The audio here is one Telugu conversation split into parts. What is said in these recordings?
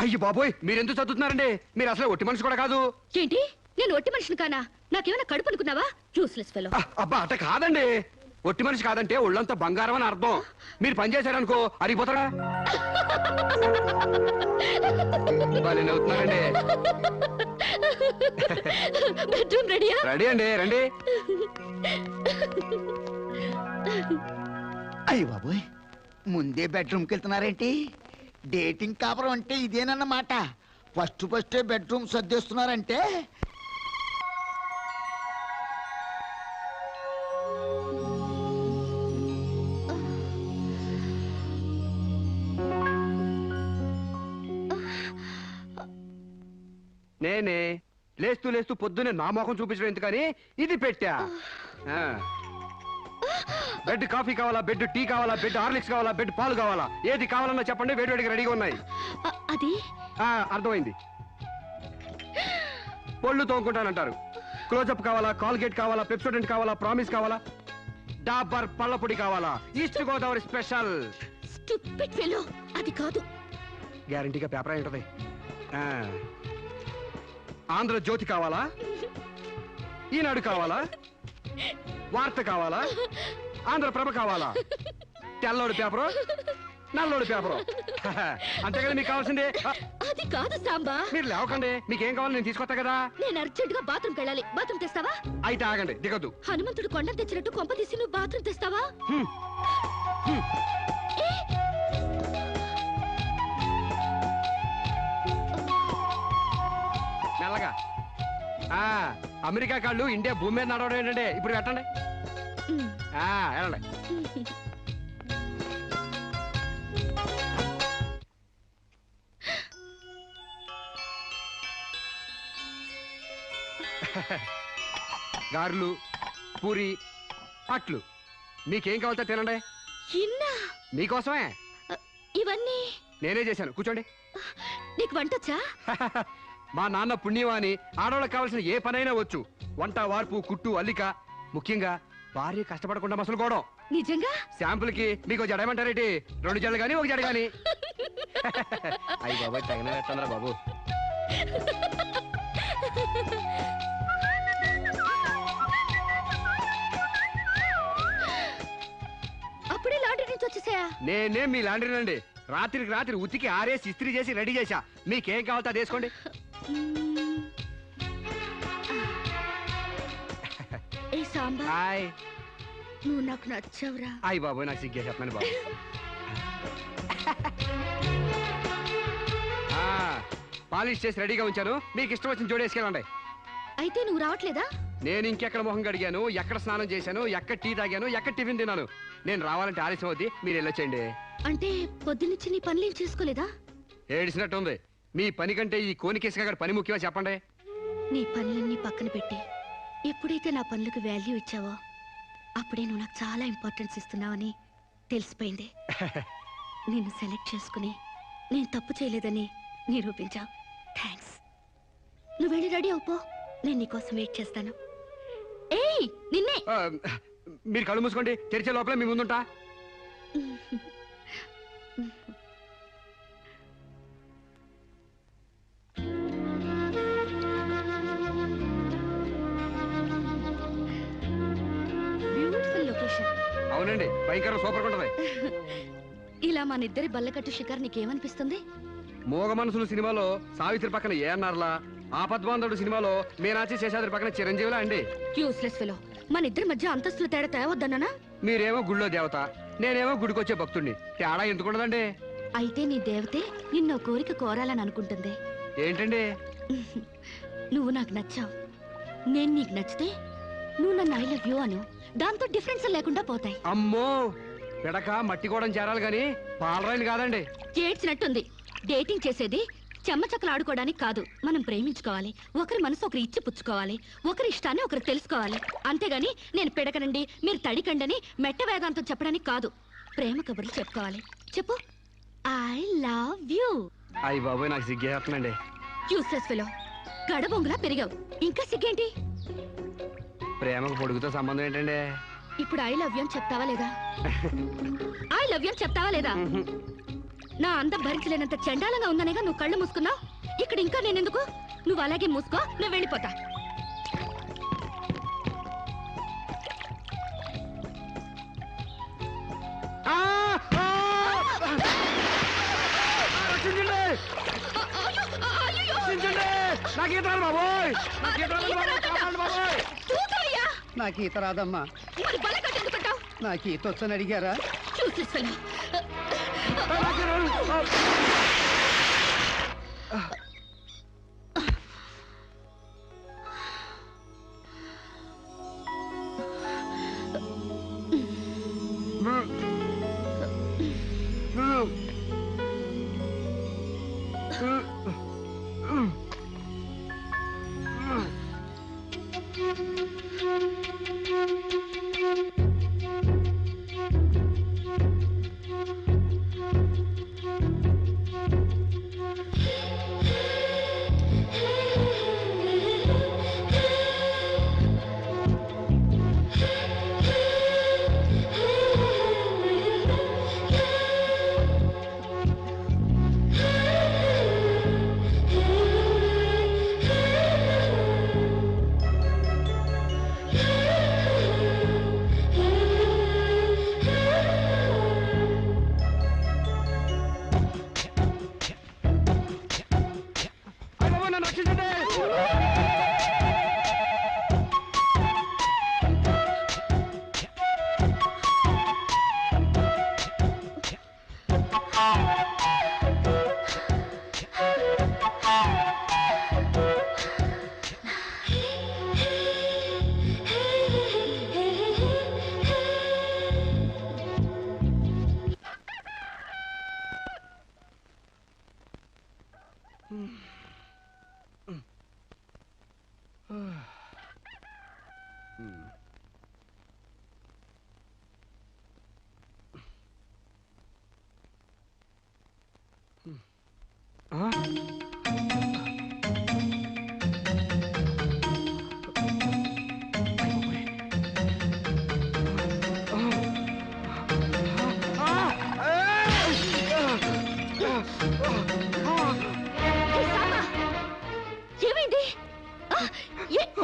అయ్యి బాబోయ్, మీరెందుకు చదువుతున్నారండి? మీరు అసలు ఒట్టి మనిషి కూడా కాదు. ఏంటి, నేను ఒట్టి మనిషిని కానా? నాకేమైనా కడుపు అనుకున్నావా? Useless fellow. అబ్బా అట్ట కాదండి. ఒట్టి మనిషి కాదంటే ఒళ్ళంతా బంగారం అని అర్థం. మీరు పని చేశారనుకో అరిగిపోతారా? అవుతున్నారండి. బెడ్రూమ్ రెడీయా? రెడీ అండి, రండి. అయ్య బాబోయ్, ముందే బెడ్రూమ్కి వెళ్తున్నారేంటి? డేటింగ్ కాపురం అంటే ఇదేనన్నమాట. ఫస్ట్ బెడ్రూమ్ సర్దేస్తున్నారంటే నేనే లేస్తూ లేస్తూ పొద్దునే నా మొఖం చూపించడం ఎందుకని ఇది పెట్టా. బెడ్ కాఫీ కావాలా, బెడ్ టీ కావాలా, బెడ్ హార్లిక్స్ కావాలా, బెడ్ పాలు కావాలా, ఏది కావాలన్నా చెప్పండి, వేడివేడిగా రెడీగా ఉన్నాయి. అది అర్థమైంది. పళ్ళు తోముకుంటానంటారు. క్లోజప్ కావాలా, కాల్గేట్ కావాలా, పెప్సోడెంట్ కావాలా, ప్రామిస్ కావాలా, డాబర్ పళ్ళ పొడి కావాలా, east Godavari special. Stupid fellow, అది కాదు. గ్యారంటీగా పేపర్ అయి ఉంటది. ఆంధ్రజ్యోతి కావాలా, ఈనాడు కావాలా, వార్త కావాలా, ఆంధ్రప్రభ కావాలా, తెల్లోడు పేపరు, నల్లోడు పేపరు, అంతేగాని మీకు కావాల్సిందే. అది కాదు సాంబా. మీరు లేవకండి, మీకేం కావాలి నేను తీసుకొస్తా కదా. నేను అర్జెంట్ గా బాత్రూమ్కి వెళ్ళాలి. బాత్రూమ్ తెస్తావా? అయితే ఆగండి, దిగద్దు. హనుమంతుడు కొండ తెచ్చినట్టు కొంప తీసి నువ్వు బాత్రూమ్ తెస్తావా? మెల్లగా. అమెరికా కాళ్ళు ఇండియా భూమి మీద నడవడం ఏంటంటే ఇప్పుడు పెట్టండి. వెళ్ళండి. గారెలు, పూరి, అట్లు మీకేం కావాలో తినండి. మీకోసమే ఇవన్నీ నేనే చేశాను. కూర్చోండి. నీకు వంటొచ్చా? మా నాన్న పుణ్యవాణి ఆడవాళ్ళకి కావాల్సిన ఏ పనైనా వచ్చు. వంట, వార్పు, కుట్టు, అల్లిక, ముఖ్యంగా భార్య కష్టపడకుండా మసులుకోవడం. నిజంగా? శాంపుల్ కి మీకు జడేమంటారేంటి? 2 జడలు గాని 1 జడ గాని. అయ్యి బాబు తగిన బాబు. అప్పుడే లాండ్రీ నుంచి వచ్చేసాయా? నేనే మీ లాండ్రీనండి. రాత్రికి రాత్రి ఉతికి ఆరేసి ఇస్త్రీ చేసి రెడీ చేశా. మీకేం కావాలో అది వేసుకోండి. ఏ సాంబా, హాయ్. నువ్వు నాకు నచ్చావురా. అయ్యి బాబు నాకు సిగ్గే చెప్పండి బాబు. పాలిష్ చేసి రెడీగా ఉంచాను. మీకు ఇష్టం వచ్చిన జోడి వేసుకెళ్ళండి. అయితే నువ్వు రావట్లేదా? నేను ఇంకెక్కడ మొహం కడిగాను, ఎక్కడ స్నానం చేశాను, ఎక్కడ టీ తాగాను, ఎక్కడ టిఫిన్ తిన్నాను. నేను రావాలంటే ఆలస్యం అవుద్ది. మీరు వెళ్ళొచ్చేయండి. అంటే పొద్దున్నుంచి నీ పనులు చేసుకోలేదా? ఏడిసినట్టుంది. మీ పని కంటే ఈ కోనికేసుగా పని ముఖ్యమా చెప్పండి. నీ పనులన్నీ పక్కన పెట్టి ఎప్పుడైతే నా పనులకు వాల్యూ ఇచ్చావో అప్పుడే నువ్వు నాకు చాలా ఇంపార్టెన్స్ ఇస్తున్నావని తెలిసిపోయింది. నిన్ను సెలెక్ట్ చేసుకుని నేను తప్పు చేయలేదని నిరూపించావు. థ్యాంక్స్. నువ్వు వెళ్ళి రెడీ అవుపో, నేను నీకోసం వెయిట్ చేస్తాను. ఏయ్ నిన్నే. మీరు కళ్ళు మూసుకోండి, తెరిచే లోపల మీ ముందుంటా. Beautiful location. అవునండి, భయంకర సూపర్ ఉంటది. ఇలా మన ఇద్దరి బల్లకట్టు షికార్ నీకేమనిపిస్తుంది? మోగ మనసులు సినిమాలో సావిత్రి పక్కన ఏఎన్ఆర్లా, ఆపద్బాంధవుడు సినిమాలో మీనాచి శేషాద్రి పక్కన చిరంజీవిలా అండి. Useless fellow. మన ఇద్దరి మధ్య అంతస్తులు తేడా తేవద్దన్నా? మీరేమో గుళ్ళో దేవత, నేనేమో గుడికొచ్చే భక్తుడిని. తేడా ఎందుకుండదండి? అయితే నీ దేవతే నిన్నో కోరిక కోరాలని అనుకుంటుంది. ఏంటండి? నువ్వు నాకు నచ్చావు, నేను నీకు నచ్చితే నువ్వు నన్ను ఐ లవ్ యూ అను. దాంతో డిఫరెన్స్ లేకుండా పోతాయి. అమ్మో, పిడక మట్టి కూడా చేరాలి గాని పాలరాయిలు కాదండి. చేడ్చినట్టుంది. డేటింగ్ చేసేది చెమ్మచక్కలు ఆడుకోవడానికి కాదు, మనం ప్రేమించుకోవాలి. ఒకరి మనసు ఒకరు ఇచ్చి పుచ్చుకోవాలి, ఒకరి ఇష్టాన్ని ఒకరు తెలుసుకోవాలి. అంతేగాని నేను పిడకనండి మీరు తడికండని మెట్ట వేదాంతం చెప్పడానికి కాదు. ప్రేమ కబుర్లు చెప్పుకోవాలి. చెప్పు, ఐ లవ్ యూ. అయ్యి బాబోయ్, నాకు సిగ్గేస్తుందండి. Useless fellow. గడబొంగులా పెరిగావు, ఇంకా సిగ్గేంటి? ప్రేమకు పొడుగుతో సంబంధం ఏంటండి? ఇప్పుడు ఐ లవ్ యూ అని చెప్తావా లేదా? ఐ లవ్ యూ అని చెప్తావా లేదా? నా అందం భరించలేనంత చండాలంగా ఉందనేగా నువ్వు కళ్ళు మూసుకున్నావు. ఇక్కడ ఇంకా నేనెందుకు? నువ్వు అలాగే మూసుకో, నేను వెళ్ళిపోతా. నాకు ఈత రాదమ్మా. నాకు ఈత వచ్చని అడిగారా? చూసేస్తాను.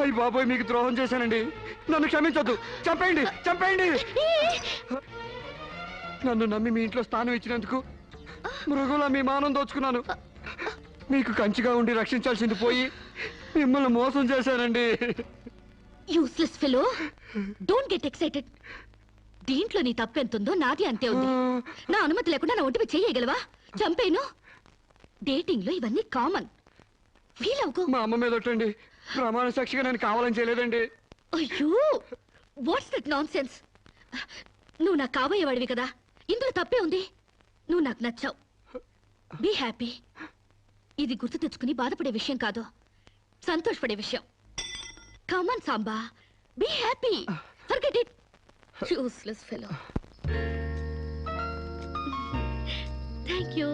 అయ్య బాబోయ్, మీకు ద్రోహం చేశానండి. నన్ను క్షమించొద్దు. చంపేయండి, చంపేయండి. నన్ను నమ్మి మీ ఇంట్లో స్థానం ఇచ్చినందుకు మృగులా మీ మానం దోచుకున్నాను. మీకు కంచిగా ఉండి రక్షించాల్సింది పోయి మిమ్మల్ని మోసం చేశానండి. Useless fellow, don't get excited. దీంట్లో నీ తప్పెంతుందో నాది అంతే ఉంది. నా అనుమతి లేకుండా నా ఒంటిపై చేయగలవా? చంపేను. డేటింగ్ లో ఇవన్నీ కామన్. ఫీల్ అవుకో. మా అమ్మ మీద ఒట్టండి. ప్రమాణ సాక్షిగా నేను కావాలని చేయలేదండి. అయ్యో, వాట్స్ దట్ నాన్ సెన్స్? నువ్వు నాకు కాబోయేవాడివి కదా, ఇందులో తప్పే ఉంది. నువ్వు నాకు నచ్చావు. Be happy. ఇది గుర్తు తెచ్చుకుని బాధపడే విషయం కాదు, సంతోషపడే విషయం. Come on Samba, be happy. Forget it. Useless fellow. Thank you.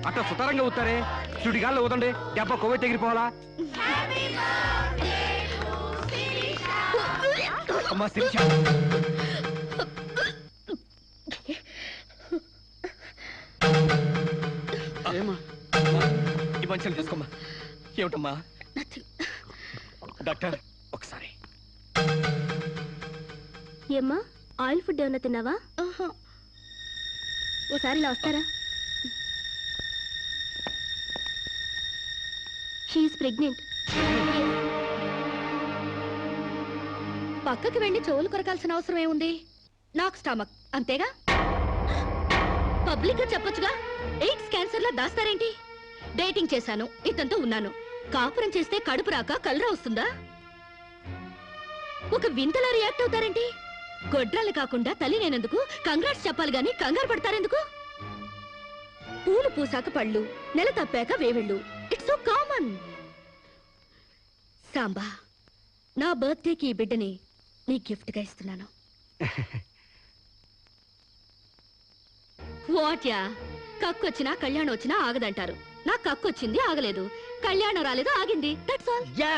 అట్లా సుతారంగా ఊతారే, సుడిగాల్లో ఊదండి. దెబ్బ కొవ్వె తెగిరిపోవాలా? అమ్మా శిరీష, ఈ మంచిని తీసుకోమ్మా. ఏమిటమ్మా? డాక్టర్ ఒకసారి. ఏమ్మా, ఆయిల్ ఫుడ్ ఏమన్నా తిన్నావా? ఓసారి ఇలా వస్తారా? She is pregnant. పక్కకి వెళ్ళి చెవులు కొరకాల్సిన అవసరం ఏముంది? నాకు స్టమక్, అంతేగా. పబ్లిక్ గా చెప్పొచ్చుగా. ఎయిడ్స్ క్యాన్సర్ లా దాస్తారేంటి? డేటింగ్ చేశాను, ఇతనితో ఉన్నాను. కాపురం చేస్తే కడుపు రాక కలరా వస్తుందా? ఒక వింతలా రియాక్ట్ అవుతారేంటి? గొడ్రాలు కాకుండా తల్లి నేనెందుకు కంగ్రాట్స్ చెప్పాలి గాని కంగారు పడతారెందుకు? పూలు పూసాక పళ్ళు, నెల తప్పాక వేవిళ్ళు. It's so common. సాంబా, నా బర్త్డేకి ఈ బిడ్డని నీ గిఫ్ట్ గా ఇస్తున్నాను. What yeah? కక్కొచ్చినా కళ్యాణం వచ్చినా ఆగదంటారు. నా కక్కొచ్చింది, ఆగలేదు. కళ్యాణం రాలేదు, ఆగింది. That's all. యా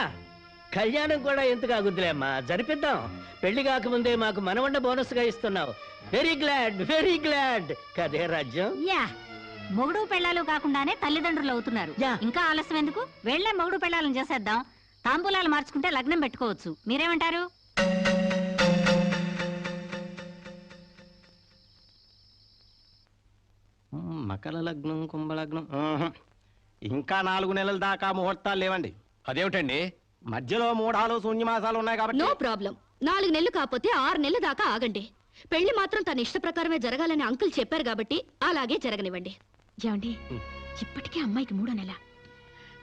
కళ్యాణం కూడా ఎందుకు ఆగుద్దులే అమ్మా, జరిపిద్దాం. పెళ్లి కాకముందే మాకు మనవండ బోనస్ గా ఇస్తున్నావు. వెరీ గ్లాడ్ కదే రాజ్యం. యా మొగుడు పెళ్ళాలు కాకుండానే తల్లిదండ్రులు అవుతున్నారు. యా. ఇంకా ఆలస్యం ఎందుకు? వెళ్లే మొగుడు పెళ్ళాలను చేసేద్దాం. తాంబూలాలు మార్చుకుంటే లగ్నం పెట్టుకోవచ్చు. మీరేమంటారు? మకర లగ్నం కుంభలగ్నం ఇంకా 4 నెలల దాకా ముహూర్తాలు లేవండి. అదేమిటండి? మధ్యలో మూఢాలు శూన్యమాసాలు ఉన్నాయి కాబట్టి. No problem. 4 నెలలు కాకపోతే 6 నెలల దాకా ఆగండి. పెళ్లి మాత్రం తన ఇష్ట ప్రకారమే జరగాలని అంకుల్ చెప్పారు కాబట్టి అలాగే జరగనివ్వండి. ఏమండి, ఇప్పటికే అమ్మాయికి 3వ నెల.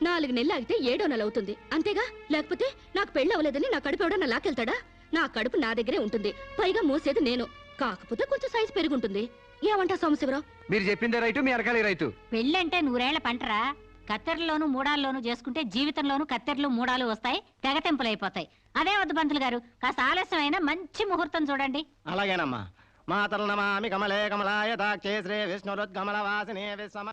4 నెలలు ఆగితే 7వ నెల అవుతుంది. అంతేగా? లేకపోతే నాకు పెళ్లి అవ్వలేదని నా కడుపు ఎవడన్నా లాకెళ్తాడా? నా కడుపు నా దగ్గరే ఉంటుంది. పైగా మోసేది నేను. కాకపోతే కొంచెం సైజు పెరుగుంటుంది. ఏమంటా సోమశివరావు? మీరు చెప్పిందే రైతు, మీ అరకాలి రైతు. పెళ్ళంటే 100 ఏళ్ల పంటరా. కత్తెరలోను మూడాల్లోనూ చేసుకుంటే జీవితంలోనూ కత్తెరలు మూడాలు వస్తాయి, తెగతెంపులైపోతాయి. అదే వద్దు పంతులు గారు, కాస్త ఆలస్యమైన మంచి ముహూర్తం చూడండి. అలాగేనమ్మా. మాతరు నమామి కమలే కమలాయ తాక్షే శ్రీ విష్ణురుద్గమల వాసినే విశ్వమ.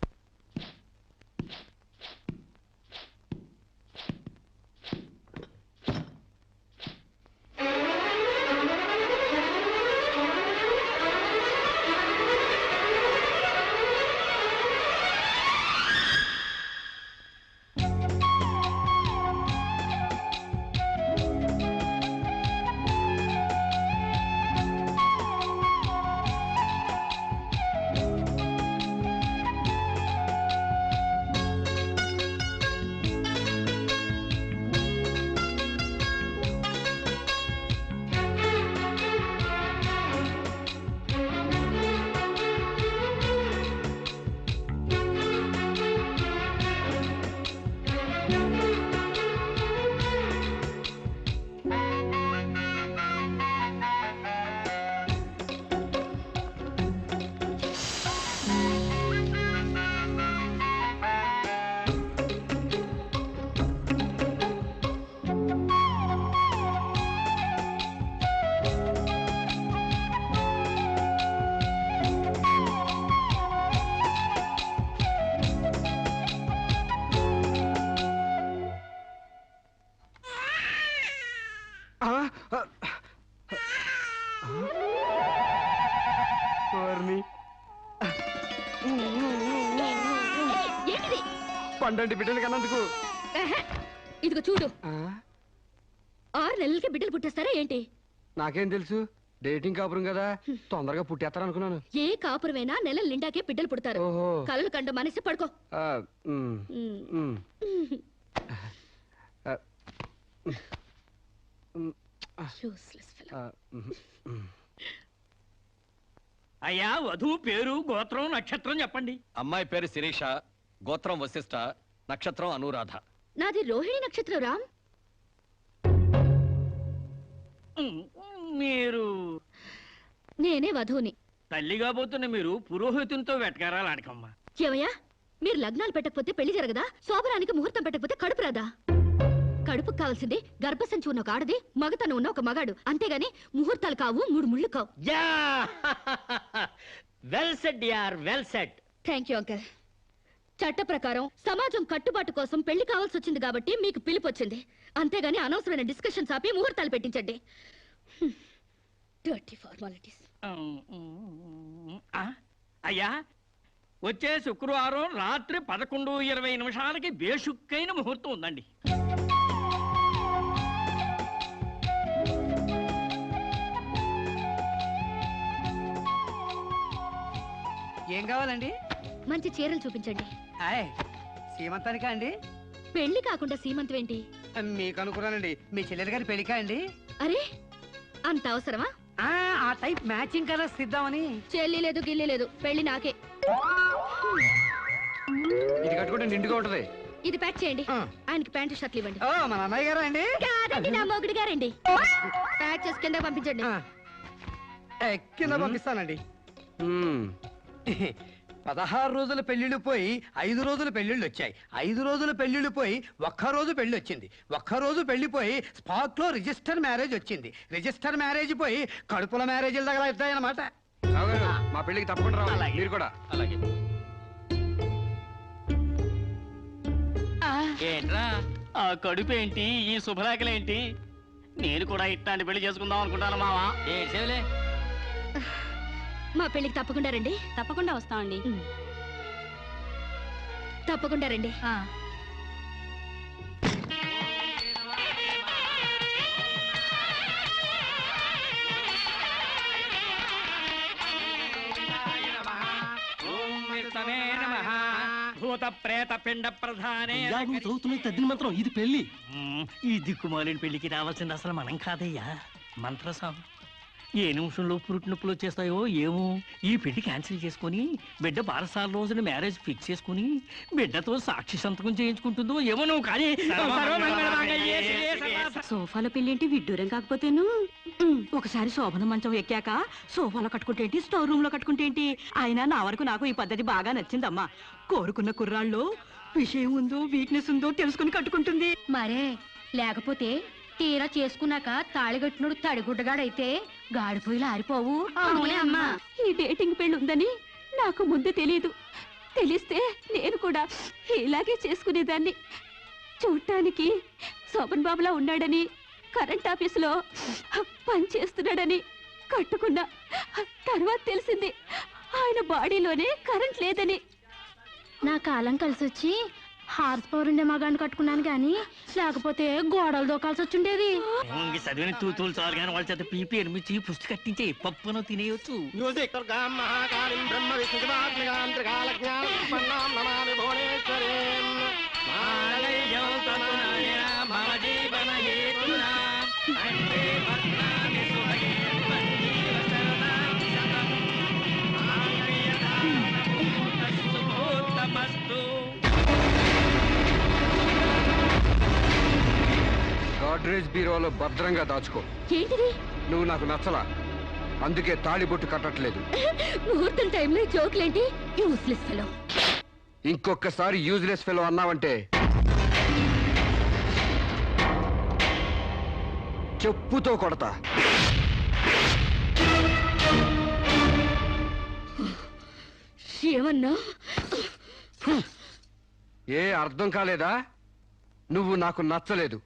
పండంటి బిడ్డలు కన్నందుకు. ఇదిగో చూడు, 6 నెలలకి బిడ్డలు పుట్టేస్తారా ఏంటి? నాకేం తెలుసు, డేటింగ్ కాపురం కదా, తొందరగా పుట్టేస్తారనుకున్నాను. ఏ కాపురమైనా నెలల నిండాకే బిడ్డలు పుడతారు. ఓహో. కలలు కండ మనసి పడుకో. Useless fellow. అయ్యా, వధువు పేరు, గోత్రం, నక్షత్రం చెప్పండి. అమ్మాయి పేరు శిరీష, గోత్రం వశిష్ఠ, నక్షత్రం అనురాధ. నాది రోహిణి నక్షత్రం రామ్. మీరు? నేనే వధువుని. తల్లిగా పోతున్న మీరు పురోహితునితో వెటకారాలు ఆడకమ్మా. ఏమయ్యా, మీరు లగ్నాలు పెట్టకపోతే పెళ్లి జరగదా? శోభరానికి ముహూర్తం పెట్టకపోతే కడుపు రాదా? కడుపుకు కావాల్సింది గర్భసంచి ఉన్న ఒక ఆడది, మగతను ఉన్న ఒక మగాడు. అంతేగాని ముహూర్తాలు కావు, 3 ముళ్ళు కావు. వెల్ సెడ్ యార్, well said. Thank you uncle. చట్ట ప్రకారం సమాజం కట్టుబాటు కోసం పెళ్లి కావాల్సి వచ్చింది కాబట్టి మీకు పిలుపు వచ్చింది. అంతేగాని అనవసరమైన డిస్కషన్స్ ఆపి ముహూర్తాలు పెట్టించండి. Dirty formalities. అయ్యా, వచ్చే శుక్రవారం రాత్రి 11:20 బేషుక్కైన ముహూర్తం ఉందండి. ఏం కావాలండి? మంచి చీరలు చూపించండి. హాయ్, సీమంతానికా అండి? పెళ్లి కాకుండా సీమంతం ఏంటి? మీకు అనుకున్నానండి, మీ చెల్లెలు గారి పెళ్లికా అండి? అరే, అంత అవసరమా? ఆ టైప్ మ్యాచింగ్ కలర్స్ ఇద్దామని. చెల్లి లేదు, గిల్లి లేదు, పెళ్లి నాకే. ఇది కట్టుకుంటే నిండుగా ఉంటది. ఇది ప్యాక్ చేయండి. ఆయనకి ప్యాంటు షర్ట్లు ఇవ్వండి. ఓ, మన అన్నయ్య గారా అండి? కాదండి, నా మొగుడు గారండి. ప్యాక్ చేసి కింద పంపించండి. కింద పంపిస్తానండి. 16 రోజుల పెళ్లిళ్ళు పోయి 5 రోజుల పెళ్లిళ్ళు వచ్చాయి. 5 రోజుల పెళ్లిళ్ళు పోయి 1 రోజు పెళ్లి వచ్చింది. 1 రోజు పెళ్లిపోయి స్పాట్ లో రిజిస్టర్ మ్యారేజ్ వచ్చింది. రిజిస్టర్ మ్యారేజ్ పోయి కడుపుల మ్యారేజ్ల దగ్గర అవుతాయన్నమాట. మా పెళ్లికి తప్పకుండా రావాలి. మీరు కూడా. అలాగే. ఏంట్రా ఆ కడుపేంటి ఈ శుభలేఖలేంటి? నేను కూడా ఇట్లాంటి పెళ్లి చేసుకుందాం అనుకుంటాను మావా. ఏడ్చేవులే. మా పెళ్లికి తప్పకుండా రండి. తప్పకుండా వస్తామండి. తప్పకుండా రండి. భూత ప్రేత పిండ ప్రధానే. చదువుతున్న తద్దిన మంత్రం ఇది పెళ్లి. ఈ దిక్కుమాలిన పెళ్లికి రావాల్సింది అసలు మనం కాదయ్యా, మంత్రసాం. ఏ నిమిషంలో పురుటి నొప్పులు వచ్చేస్తాయో ఏమో. ఈ పెళ్లి క్యాన్సిల్ చేసుకుని బిడ్డ బారసాల రోజున మ్యారేజ్ ఫిక్స్ చేసుకుని బిడ్డతో సాక్షి సంతకం చేయించుకుంటుందో ఏమో. నువ్వు కానీ సోఫాలో పెళ్ళేంటి విడ్డూరం కాకపోతేను. ఒకసారి శోభన మంచం ఎక్కాక సోఫాలో కట్టుకుంటే ఏంటి, స్టోర్ రూమ్ లో కట్టుకుంటే ఏంటి? అయినా నా వరకు నాకు ఈ పద్ధతి బాగా నచ్చిందమ్మా. కోరుకున్న కుర్రాళ్ళు విషయం ఉందో వీక్నెస్ ఉందో తెలుసుకుని కట్టుకుంటుంది మరే. లేకపోతే తీరా చేసుకున్నాక తాళిగట్టినోడు తడిగుడ్డగాడైతే గాడిపోయిలు ఆరిపోవు. అమ్మా, ఈ డేటింగ్ పెళ్లి ఉందని నాకు ముందు తెలియదు. తెలిస్తే నేను కూడా ఇలాగే చేసుకునేదాన్ని. చూడటానికి శోభన్ బాబులా ఉన్నాడని, కరెంట్ ఆఫీసులో పని చేస్తున్నాడని కట్టుకున్నా. తర్వాత తెలిసింది ఆయన బాడీలోనే కరెంట్ లేదని. నా కాలం కలిసి వచ్చి హార్స్ పవర్ ఉండే మగాన్ని కట్టుకున్నాను గాని లేకపోతే గోడలు దూకాల్సి వచ్చిండేది. చదివిన తూతులు చాలు కానీ వాళ్ళ చేత పీపీ ఎనిమిది పుష్టి కట్టించే పప్పును తినేయచ్చు. గాడ్రేజ్ బీరోలో భద్రంగా దాచుకో. ఏంటిది? నువ్వు నాకు నచ్చలా, అందుకే తాళిబొట్టు కట్టట్లేదు. ముహూర్తం టైంలో జోకులేంటి? Useless fellow. ఇంకొకసారి యూజ్లెస్ ఫెలో అన్నావంటే చెప్పుతో కొడతా. ఏమన్నా? ఏ అర్థం కాలేదా? నువ్వు నాకు నచ్చలేదు,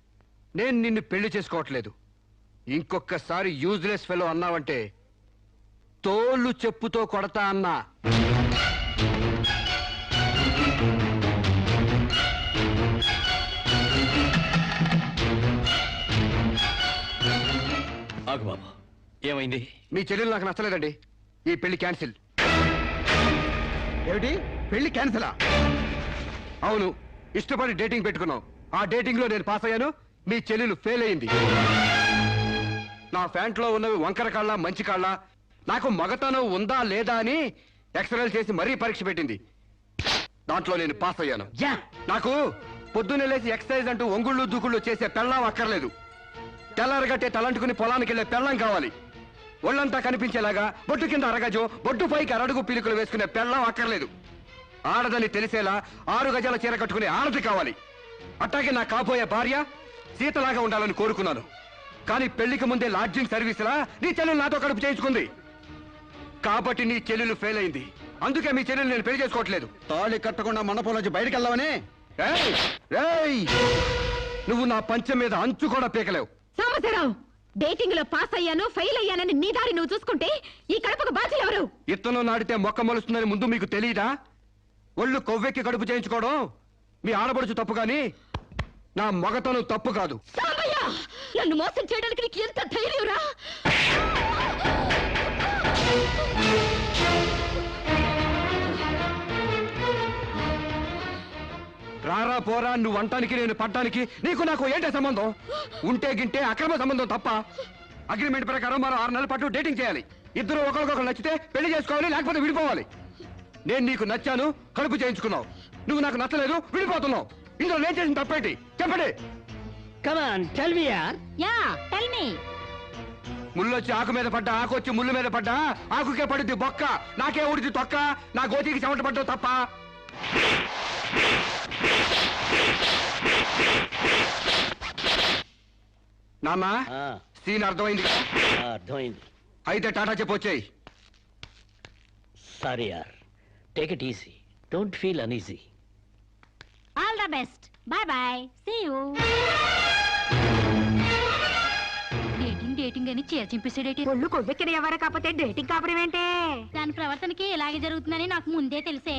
నేను నిన్ను పెళ్లి చేసుకోవట్లేదు. ఇంకొకసారి యూజ్లెస్ ఫెలో అన్నావంటే తోళ్ళు చెప్పుతో కొడతా అన్నా. ఆగు బాబు, ఏమైంది? మీ చెల్లెలు నాకు నచ్చలేదండి, ఈ పెళ్లి క్యాన్సిల్. ఏమిటి పెళ్లి క్యాన్సిలా? అవును, ఇష్టపడి డేటింగ్ పెట్టుకున్నాం. ఆ డేటింగ్ లో నేను పాస్ అయ్యాను, మీ చెల్లెలు ఫెయిల్ అయింది. నా ప్యాంట్లో ఉన్నవి వంకర కాళ్ళ మంచి కాళ్ళ, నాకు మగతనం ఉందా లేదా అని ఎక్స్రేలు చేసి మరీ పరీక్ష పెట్టింది. దాంట్లో నేను పాస్ అయ్యాను. నాకు పొద్దున్నే లేచి ఎక్సర్సైజ్ అంటూ ఒంగుళ్ళు దూకుళ్ళు చేసే పెళ్ళాం అక్కర్లేదు. తెల్లారగట్టే తలంటుకుని పొలానికి వెళ్లే పెళ్ళాం కావాలి. ఒళ్ళంతా కనిపించేలాగా బొట్టు కింద అరగజం, బొట్టు పైకి అరడుగు పీలికలు వేసుకునే పెళ్ళాం అక్కర్లేదు. ఆడదని తెలిసేలా 6 గజాల చీర కట్టుకునే ఆడది కావాలి. అట్టాగే నా కాబోయే భార్య సీతలాగా ఉండాలని కోరుకున్నాను. కానీ పెళ్లికి ముందే లాడ్జింగ్ సర్వీసులా నీ చెల్లెలు నాతో కడుపు చేయించుకుంది. కాబట్టి నీ చెల్లెలు ఫెయిల్ అయింది. అందుకే మీ చెల్లెలు నేను పెళ్లి చేసుకోవట్లేదు. తాళి కట్టకుండా మండపం నుంచి బయటకు వెళ్దామని. నువ్వు నా పంచం మీద అంచు కూడా పీకలేవు. సాంబశివరావు, డేటింగ్ లో పాస్ అయ్యాను ఫెయిల్ అయ్యానని నీ దారి నువ్వు చూసుకుంటే ఈ కడపకు బాధ్యులు ఎవరు? ఇత్తనం నాడితే మొక్క మొలుస్తుందని ముందు మీకు తెలియదా? ఒళ్ళు కొవ్వెక్కి కడుపు చేయించుకోవడం మీ ఆడపడుచు తప్పు గాని నా మగతనం తప్పు కాదు. సాంబయ్య, నన్ను మోసం చేయడానికి నీకు ఎంత ధైర్యం రా? రారా పోరా నువ్వు అంటానికి నేను పడ్డానికి నీకు నాకు ఏంటే సంబంధం? ఉంటే గింటే అక్రమ సంబంధం తప్ప. అగ్రిమెంట్ ప్రకారం మరో 6 నెలల పాటు డేటింగ్ చేయాలి. ఇద్దరు ఒకరికొకరు నచ్చితే పెళ్లి చేసుకోవాలి, లేకపోతే విడిపోవాలి. నేను నీకు నచ్చాను, కడుపు చేయించుకున్నావు. నువ్వు నాకు నచ్చలేదు, విడిపోతున్నావు. ఇందులో నేను చేసిన తప్పేంటి చెప్పండి. Come on, tell me, yaar. Yeah tell me. ముళ్ళొచ్చి ఆకు మీద పడ్డా, ఆకు వచ్చి ముళ్ళు మీద పడ్డా, ఆకుకే పడుద్ది బొక్క, నాకే ఊడిది తొక్క. నా గోతికి చెమట పడ్డావు తప్ప. నాన్న, సీన్ అర్థమైంది? అర్థమైంది. అయితే టాటా చెప్పొచ్చాయి. సారీ యార్, take it easy, don't feel uneasy. All the best. Bye bye see you. Dating dating అని చీర చింపేసాడేటి. ఒళ్ళు కొవ్వెక్కిన ఎవరు కాకపోతే డేటింగ్ కాపురం ఏంటే? దాని ప్రవర్తనకి ఇలాగే జరుగుతుందని నాకు ముందే తెలిసే.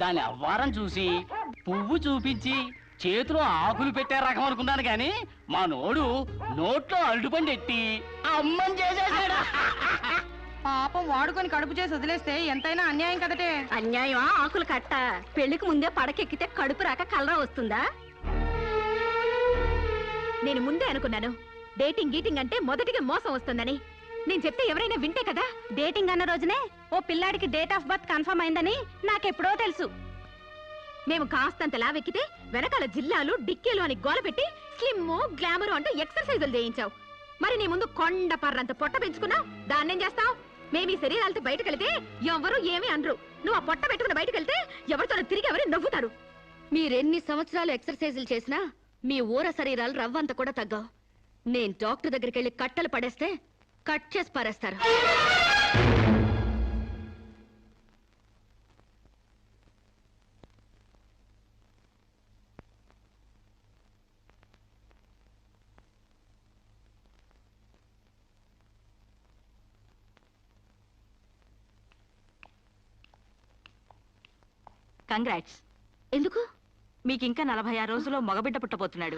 దాని అవ్వారం చూసి పువ్వు చూపించి చేతిలో ఆకులు పెట్టే రకం అనుకున్నాను కానీ మా నోడు నోట్లో అరటిపండు ఎట్టి అమ్మని చేసేసాడు. పాపం వాడుకొని కడుపు చేసి వదిలేస్తే ఎంతైనా అన్యాయం కదటే. అన్యాయమా ఆకులు కట్ట? పెళ్లికి ముందే పడకెక్కితే కడుపు రాక కలరా వస్తుందా? నేను ముందే అనుకున్నాను డేటింగ్ గీటింగ్ అంటే మొదటిగా మోసం వస్తుందని. నేను చెప్తే ఎవరైనా వింటే కదా. డేటింగ్ అన్న రోజునే ఓ పిల్లాడికి డేట్ ఆఫ్ బర్త్ కన్ఫర్మ్ అయిందని నాకెప్పుడో తెలుసు. మేము కాస్తంత లావెక్కితే వెనకాల జిల్లాలు డిక్కీలు అని గోల పెట్టి స్లిమ్ గ్లామర్ అంటూ ఎక్సర్సైజులు చేయించావు. మరి నీ ముందు కొండ పర్రంత పొట్ట పెంచుకున్నావు. దాన్నేం చేస్తావు? మేము ఈ శరీరాలతో బయటకెళ్తే ఎవరు ఏమీ అనరు. నువ్వు ఆ పొట్ట పెట్టుకుని బయటకెళ్తే ఎవరితో తిరిగి ఎవరు నవ్వుతారు. మీరెన్ని సంవత్సరాలు ఎక్సర్సైజులు చేసినా మీ ఊర శరీరాలు రవ్వంత కూడా తగ్గవు. నేను డాక్టర్ దగ్గరికి వెళ్ళి కట్టలు పడేస్తే కట్ చేసి పారేస్తారు. కంగ్రాట్స్. ఎందుకు? మీకింకా 46 రోజుల్లో మగబిడ్డ పుట్టబోతున్నాడు.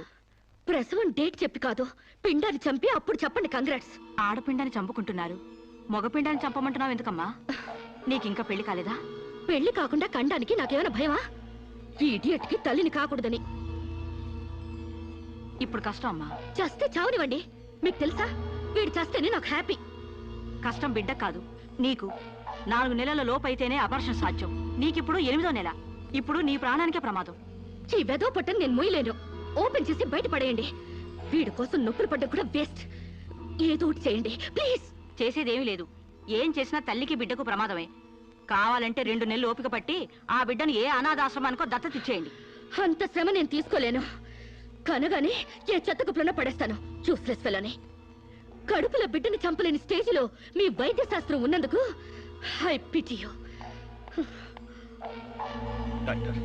ప్రసవం డేట్ చెప్పి కాదు, పిండాన్ని చంపి అప్పుడు చెప్పండి కంగ్రాట్స్. ఆడపిండాన్ని చంపుకుంటున్నారు, మగపిండాన్ని చంపమంటున్నావు ఎందుకమ్మా? నీకింకా పెళ్లి కాలేదా? పెళ్లి కాకుండా కండానికి నాకేమైనా భయమా? ఈ ఇడియట్ కి తల్లిని కాకూడదని. ఇప్పుడు కష్టం అమ్మా. చస్తే చావనివ్వండి. మీకు తెలుసా, వీడు చస్తేనే నాకు హ్యాపీ. కష్టం బిడ్డ కాదు నీకు. 4 నెలల లోపైతేనే అపర్షన్ సాధ్యం. నీకిప్పుడు 8వ నెల. ఇప్పుడు నీ ప్రాణానికే ప్రమాదం. ఈ వెదో పట్టని నేను మొయ్యలేను. ఓపెన్ చేసి బయట పడేయండి. వీడి కోసం నొప్పులు పడ్డ కూడా వేస్ట్. ఏదో ఒకటి చేయండి ప్లీజ్. చేసేదేమీ లేదు. ఏం చేసినా తల్లికి బిడ్డకు ప్రమాదమే. కావాలంటే 2 నెలలు ఓపిక పట్టి ఆ బిడ్డను ఏ అనాథాశ్రమానికో దత్తతిచ్చేయండి. అంత శ్రమ నేను తీసుకోలేను. కనగానే ఏ చెత్తకుప్లన పడేస్తాను. చూస్లెస్ ఫెలోని. కడుపుల బిడ్డని చంపలేని స్టేజిలో మీ వైద్య శాస్త్రం ఉన్నందుకు ఐ పిటీ యు. డాక్టర్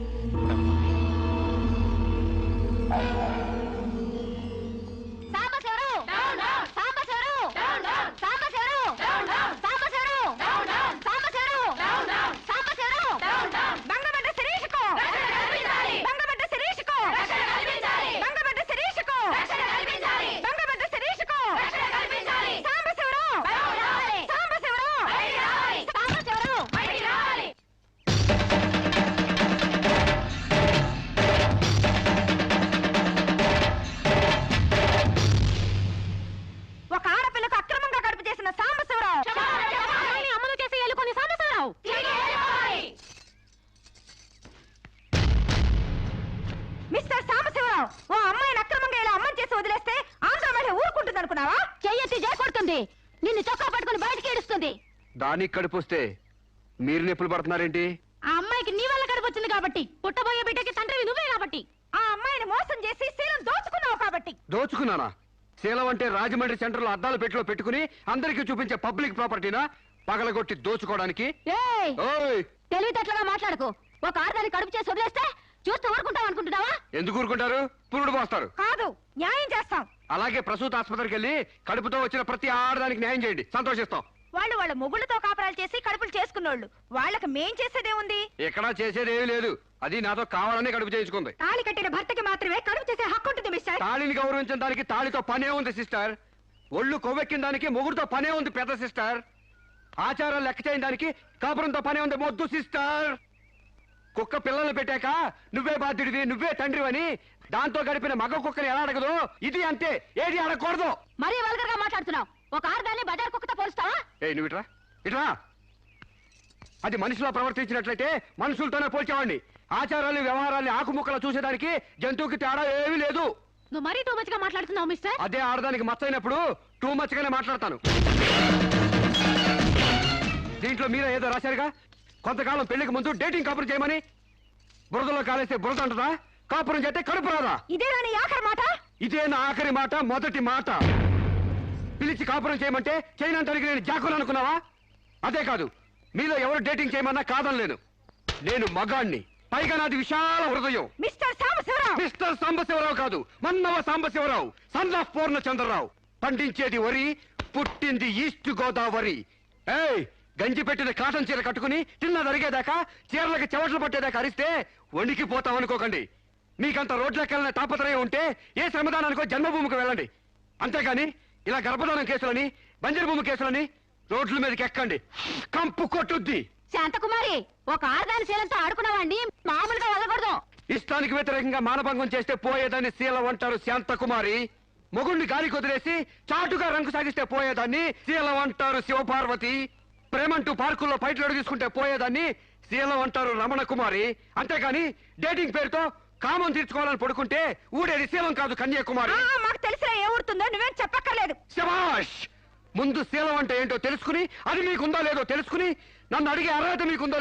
నిన్ను చొక్కా పట్టుకుని బయటికి ఏడుస్తుంది. దానికి కడుపుస్తే మీరు నొప్పులు పడుతున్నారేంటి? ఆ అమ్మాయికి నీ వల్ల కడుపు వచ్చింది కాబట్టి, పుట్టబోయే బిడ్డకి తండ్రివి నువ్వే కాబట్టి, ఆ అమ్మాయిని మోసం చేసి శీలం దోచుకున్నావు కాబట్టి. దోచుకున్నానా? శీలం అంటే రాజమండ్రి సెంటర్ లో అద్దాల పెట్టిలో పెట్టుకుని అందరికీ చూపించే పబ్లిక్ ప్రాపర్టీనా పగలగొట్టి దోచుకోవడానికి? తెలివితేటలుగా మాట్లాడకు. ఒక ఆడదాన్ని కడుపు చేసి వదిలేస్తే చూస్తూ ఊరుకుంటాం అనుకుంటున్నావా? ఎందుకు ఊరుకుంటారు? పురుడు పోస్తారు. కాదు, న్యాయం చేస్తాం. అలాగే ప్రసూత ఆసుపత్రికి వెళ్ళి కడుపుతో వచ్చిన ప్రతి ఆడదానికి న్యాయం చేయండి, సంతోషిస్తాం. వాళ్ళు వాళ్ళ మొగుళ్ళతో కాపరాలు చేసి కడుపులు చేసుకున్నోళ్ళు. వాళ్ళకి మేం చేసేదే ఉంది? ఎక్కడా చేసేదేమీ లేదు. అది నాతో కావాలని కడుపు చేయించుకుంది. తాళి కట్టిన భర్తకి మాత్రమే కడుపు చేసే హక్కు ఉంటుంది మిస్టర్. తాళిని గౌరవించిన దానికి తాళితో పనే ఉంది సిస్టర్. ఒళ్ళు కొవ్వెక్కిన దానికి మొగుడుతో పనే ఉంది పెద్ద సిస్టర్. ఆచారాలు లెక్క చేయని దానికి కాపురంతో పనే ఉంది మొద్దు సిస్టర్. కుక్క పిల్లలు పెట్టాక నువ్వే బాధ్యుడివి, నువ్వే తండ్రివని దాంతో గడిపిన మగ కుక్కని ఎలా అడగదు, ఇది అంతే. ఏది అడగకూడదు. మరీ వల్గర్ గా మాట్లాడుతున్నావు. ఒక ఆడదాన్ని బజార్ కుక్కతో పోలుస్తావా? నువ్వు ఇట్రా ఇట్రా. అది మనిషిలో ప్రవర్తించినట్లయితే మనుషులతోనే పోల్చేవాడిని. ఆచారాలు వ్యవహారాలు ఆకుముక్కలు చూసేదానికి జంతువుకి తేడా ఏమీ లేదు. నువ్వు మరీ టూ మచ్ గా మాట్లాడుతున్నావు మిస్టర్. అదే ఆడదానికి మచ్చైనప్పుడు టూ మచ్ గానే మాట్లాడతాను. దీంట్లో మీరే ఏదో రాశారుగా, కొంతకాలం పెళ్లికి ముందు డేటింగ్ కాపురం చేయమని. బురదలో కాలేస్తే బురద అంటదా? కాపురం చేస్తే కడుపు రాదా? ఇదే నా ఆఖరి మాట. ఇదే నా ఆఖరి మాట, మొదటి మాట. పిలిచి కాపురం చేయమంటే చేయనంటానికి నేను జాకులు అనుకున్నావా? అదే కాదు, మీలో ఎవరు డేటింగ్ చేయమన్నా కాదనలేను. నేను మగాణ్ణి, పైగా నాది విశాల హృదయం. మిస్టర్ సాంబశివరావు, మిస్టర్ సాంబశివరావు కాదు, మన్నవ సాంబశివరావు, సన్ ఆఫ్ పూర్ణచంద్రరావు. పండించేది వరి, పుట్టింది ఈస్ట్ గోదావరి. ఏయ్, గంజి పెట్టిన కాటన్ చీర కట్టుకుని తిన్నది అరిగేదాకా, చీరలకు చెవట్లు పట్టేదాకా అరిస్తే వణికిపోతాం అనుకోకండి. మీకంత రోడ్లెక్కాలనే తాపత్రయం ఉంటే ఏ శ్రమదానానికో జన్మభూమికి వెళ్ళండి. అంతేగాని ఇలా గర్భధానం కేసులని, బంజరు భూమి కేసులని రోడ్ల మీదకి ఎక్కండి, కంపు కొట్టుద్ది. శాంతకుమారి, ఒక ఆర్దాని శీలంతో ఆడుకున్నావండి, మామూలుగా వదలకూడదు. ఇష్టానికి వ్యతిరేకంగా మానభంగం చేస్తే పోయేదాన్ని శీలం అంటారు శాంతకుమారి. మొగుణ్ణి గాలికి వదిలేసి చాటుగా రంగు సాగిస్తే పోయేదాన్ని శీలం అంటారు శివపార్వతి. ప్రేమంటూ పార్కుల్లో ఫైట్లు అడుగు తీసుకుంటే పోయేదాన్ని శీలం అంటారు రమణ కుమారి. అంతేగాని డేటింగ్ పేరుతో కామం తీర్చుకోవాలని పడుకుంటే ఊడేది శీలం కాదు కన్యాకుమారి. మాకు తెలిసిన ఏ ఊరుతుందో నువ్వేం చెప్పక్కర్లేదు. శభాష్! ముందు శీలం అంటే ఏంటో తెలుసుకుని, అది మీకుందో లేదో తెలుసుకుని, నన్ను అడిగే అర్హత మీకుందో లేదో